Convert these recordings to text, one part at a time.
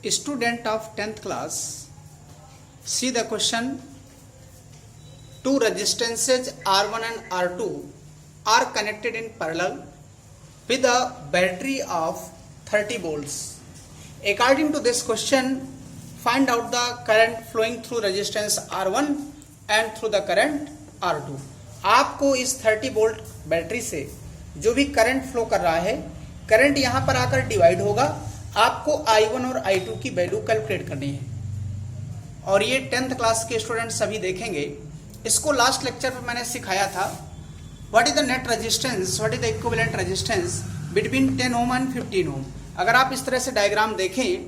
Student of 10th class, see the question. Two resistances R1 and R2 are connected in parallel with a battery of 30 volts. According to this question, find out the current flowing through resistance R1 and through the current R2. आपको इस 30 volt battery से जो भी current flow कर रहा है, current यहाँ पर आकर डिवाइड होगा। आपको I1 और I2 की वैल्यू कैलकुलेट करनी है और ये 10th क्लास के स्टूडेंट सभी देखेंगे। इसको लास्ट लेक्चर में मैंने सिखाया था। What is the net resistance, what is the equivalent resistance between 10 ohm and 15 ओम। अगर आप इस तरह से डायग्राम देखें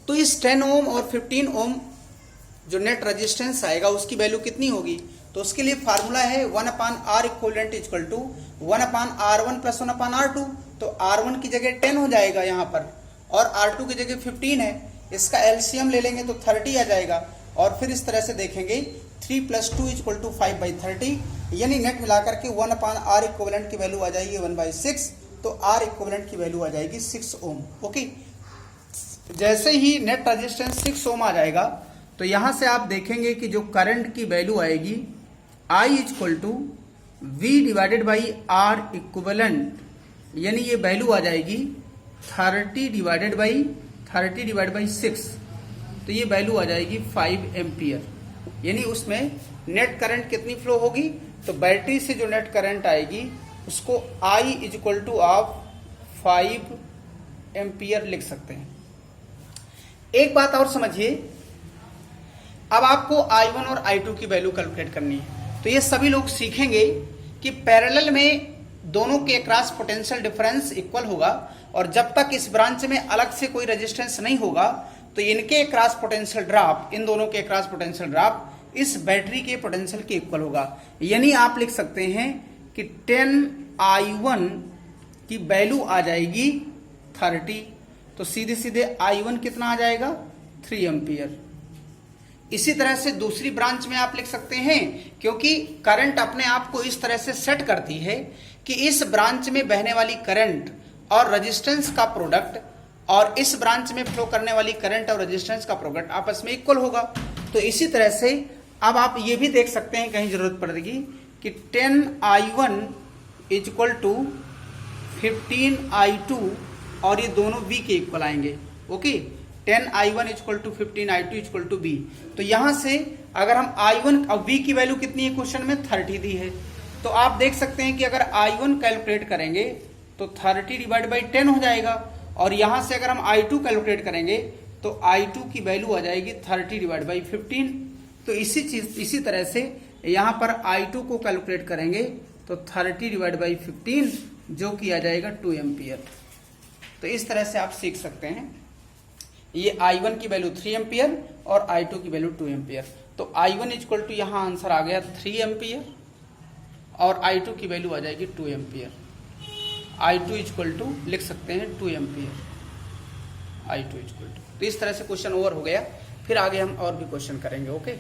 तो इस 10 ओम और 15 ओम जो नेट रेजिस्टेंस आएगा उसकी वैल्यू कितनी होगी, तो उसके लिए फार्मूला है 1/R equivalent equal to 1/R1 plus 1/R2। तो R1 की जगह 10 हो जाएगा यहाँ पर और R2 की जगह 15 है। इसका एलसीएम ले लेंगे तो 30 आ जाएगा और फिर इस तरह से देखेंगे 3 + 2 = 5/30, यानी नेट मिलाकर के 1/R इक्विवेलेंट की वैल्यू आ जाएगी 1/6। तो R इक्विवेलेंट की वैल्यू आ जाएगी 6 ओम। ओके, जैसे ही नेट रेजिस्टेंस 6 ओम आ जाएगा तो यहां से आप देखेंगे कि जो करंट की वैल्यू आएगी I = V/R इक्विवेलेंट, यानी ये वैल्यू आ जाएगी 30/6। तो ये वैल्यू आ जाएगी 5 एम्पियर। यानी उसमें नेट करंट कितनी फ्लो होगी, तो बैटरी से जो नेट करंट आएगी उसको I = आप 5 एम्पियर लिख सकते हैं। एक बात और समझिए, अब आपको I1 और I2 की वैल्यू कैलकुलेट करनी है। तो ये सभी लोग सीखेंगे कि पैरेलल में दोनों के अक्रॉस पोटेंशियल डिफरेंस इक्वल होगा और जब तक इस ब्रांच में अलग से कोई रेजिस्टेंस नहीं होगा तो इनके अक्रॉस पोटेंशियल ड्रॉप, इन दोनों के अक्रॉस पोटेंशियल ड्रॉप इस बैटरी के पोटेंशियल के इक्वल होगा। यानी आप लिख सकते हैं कि 10I1 की वैल्यू आ जाएगी 30। तो सीधे सीधे I1 कितना आ जाएगा, 3 एम्पियर। इसी तरह से दूसरी ब्रांच में आप लिख सकते हैं, क्योंकि करंट अपने आप को इस तरह से सेट करती है कि इस ब्रांच में बहने वाली करंट और रेजिस्टेंस का प्रोडक्ट और इस ब्रांच में फ्लो करने वाली करंट और रेजिस्टेंस का प्रोडक्ट आपस में इक्वल होगा। तो इसी तरह से अब आप ये भी देख सकते हैं, कहीं जरूरत पड़ेगी, कि 10I1 = 15I2 और ये दोनों V के इक्वल आएंगे। Okay, 10I1 = 15I2 = V। तो यहां से अगर हम I1 और V की वैल्यू कितनी है, क्वेश्चन में 30 दी है। तो आप देख सकते हैं कि अगर I1 कैलकुलेट करेंगे तो 30/10 हो जाएगा और यहां से अगर हम I2 कैलकुलेट करेंगे तो I2 की वैल्यू आ जाएगी 30/15। तो इसी तरह से यहां पर I2 को कैलकुलेट करेंगे तो 30/15 जो कि आ जाएगा 2 एम्पियर। तो इस तरह से आप सीख सकते हैं। ये I1 की वैल्यू 3 एम्पियर और I2 की वैल्यू 2 एम्पियर। तो I1 = यहां आंसर आ गया 3 एम्पियर और I2 की वैल्यू आ जाएगी 2 एम्पियर। I2 = लिख सकते हैं 2 एम्पियर। I2 = तो इस तरह से क्वेश्चन ओवर हो गया। फिर आगे हम और भी क्वेश्चन करेंगे। ओके।